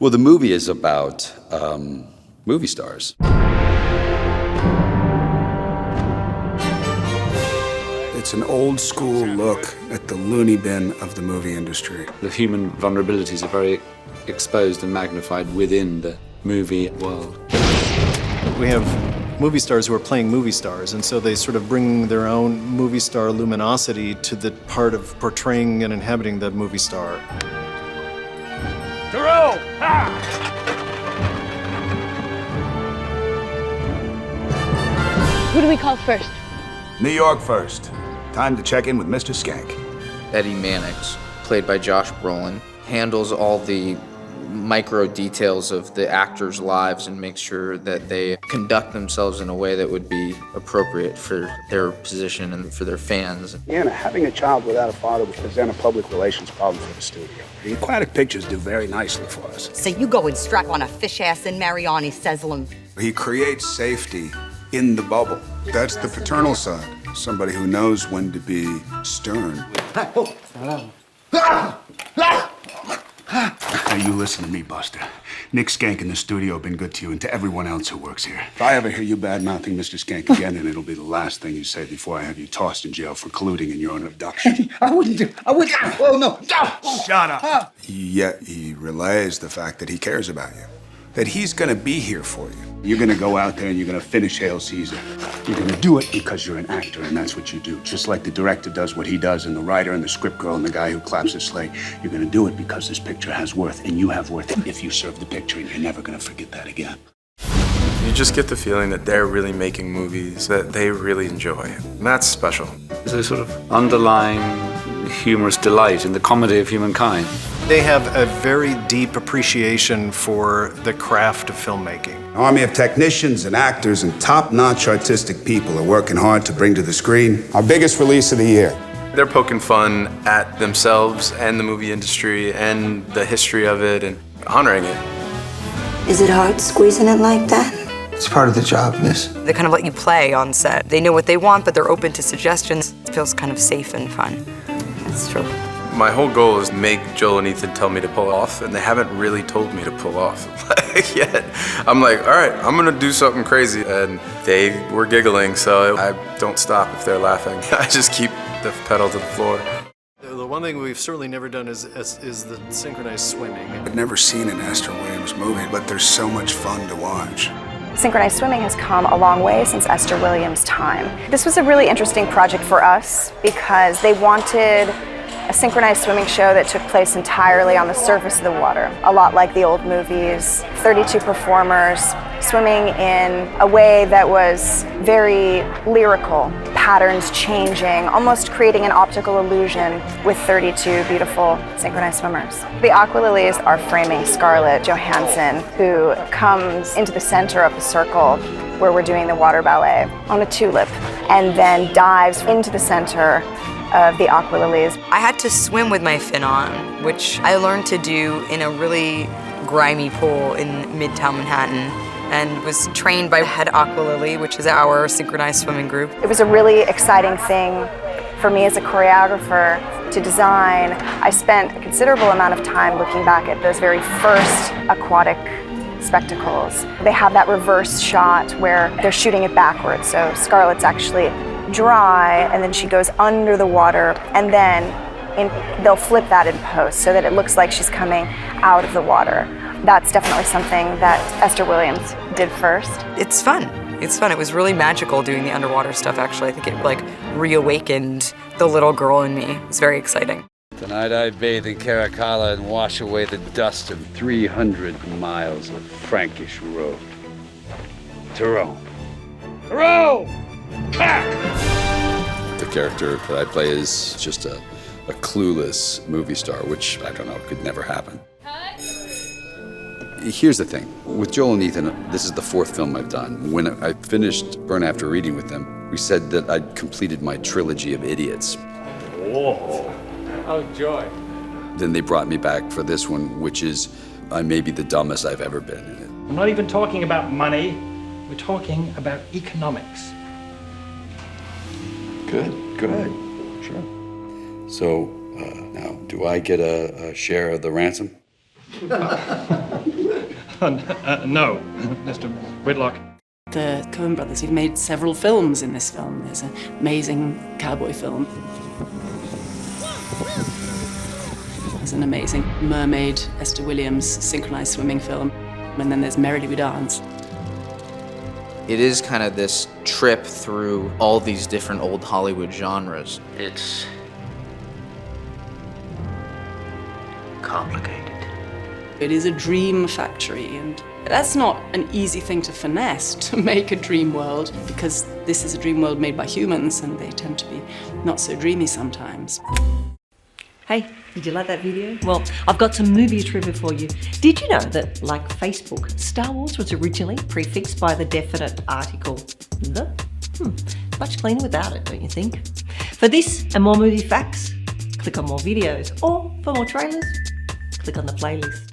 Well, the movie is about movie stars. It's an old-school look at the loony bin of the movie industry. The human vulnerabilities are very exposed and magnified within the movie world. We have movie stars who are playing movie stars, and so they sort of bring their own movie star luminosity to the part of portraying and inhabiting the movie star. Thoreau! Ha! Who do we call first? New York first. Time to check in with Mr. Skank. Eddie Mannix, played by Josh Brolin, handles all the micro details of the actors' lives and makes sure that they conduct themselves in a way that would be appropriate for their position and for their fans. Yeah, having a child without a father would present a public relations problem for the studio. The aquatic pictures do very nicely for us. So you go and strap on a fish ass in Mariani Seslem. He creates safety in the bubble. That's the paternal side. Somebody who knows when to be stern. Now you listen to me, Buster. Nick Skank in the studio have been good to you and to everyone else who works here. If I ever hear you bad-mouthing Mr. Skank again, then it'll be the last thing you say before I have you tossed in jail for colluding in your own abduction. I wouldn't. Oh, no. Shut up. Yet he relays the fact that he cares about you, that he's gonna be here for you. You're gonna go out there and you're gonna finish Hail Caesar. You're gonna do it because you're an actor and that's what you do. Just like the director does what he does and the writer and the script girl and the guy who claps his sleigh. You're gonna do it because this picture has worth and you have worth if you serve the picture and you're never gonna forget that again. You just get the feeling that they're really making movies that they really enjoy. And that's special. There's a sort of underlying humorous delight in the comedy of humankind. They have a very deep appreciation for the craft of filmmaking. An army of technicians and actors and top-notch artistic people are working hard to bring to the screen our biggest release of the year. They're poking fun at themselves and the movie industry and the history of it and honoring it. Is it hard squeezing it like that? It's part of the job, miss. They kind of let you play on set. They know what they want, but they're open to suggestions. It feels kind of safe and fun. That's true. My whole goal is to make Joel and Ethan tell me to pull off, and they haven't really told me to pull off yet. I'm like, all right, I'm gonna do something crazy, and they were giggling, so I don't stop if they're laughing. I just keep the pedal to the floor. The one thing we've certainly never done is the synchronized swimming. I've never seen an Esther Williams movie, but they're so much fun to watch. Synchronized swimming has come a long way since Esther Williams' time. This was a really interesting project for us because they wanted a synchronized swimming show that took place entirely on the surface of the water, a lot like the old movies. 32 performers swimming in a way that was very lyrical, patterns changing, almost creating an optical illusion with 32 beautiful synchronized swimmers. The Aqualilies are framing Scarlett Johansson, who comes into the center of the circle where we're doing the water ballet on a tulip, and then dives into the center of the Aqualilies. I had to swim with my fin on, which I learned to do in a really grimy pool in Midtown Manhattan, and was trained by Head Aqualily, which is our synchronized swimming group. It was a really exciting thing for me as a choreographer to design. I spent a considerable amount of time looking back at those very first aquatic spectacles. They have that reverse shot where they're shooting it backwards, so Scarlett's actually dry, and then she goes under the water, and then they'll flip that in post so that it looks like she's coming out of the water. That's definitely something that Esther Williams did first. It's fun. It's fun. It was really magical doing the underwater stuff, actually. I think it like reawakened the little girl in me. It was very exciting. Tonight I bathe in Caracalla and wash away the dust of 300 miles of Frankish road. Thoreau. Thoreau! The character that I play is just a clueless movie star, which, I don't know, could never happen. Here's the thing. With Joel and Ethan, this is the fourth film I've done. When I finished Burn After Reading with them, we said that I'd completed my trilogy of idiots. Whoa. Oh, joy. Then they brought me back for this one, which is I may be the dumbest I've ever been in it. I'm not even talking about money. We're talking about economics. Good. Sure. So, now, do I get a share of the ransom? No, Mr. Whitlock. The Coen brothers, who've made several films in this film. There's an amazing cowboy film. There's an amazing mermaid, Esther Williams, synchronized swimming film. And then there's Merrily We Dance. It is kind of this trip through all these different old Hollywood genres. It's complicated. It is a dream factory, and that's not an easy thing to finesse, to make a dream world, because this is a dream world made by humans, and they tend to be not so dreamy sometimes. Hey, did you like that video? Well, I've got some movie trivia for you. Did you know that, like Facebook, Star Wars was originally prefixed by the definite article the? Much cleaner without it, don't you think? For this and more movie facts, click on more videos, or for more trailers, click on the playlist.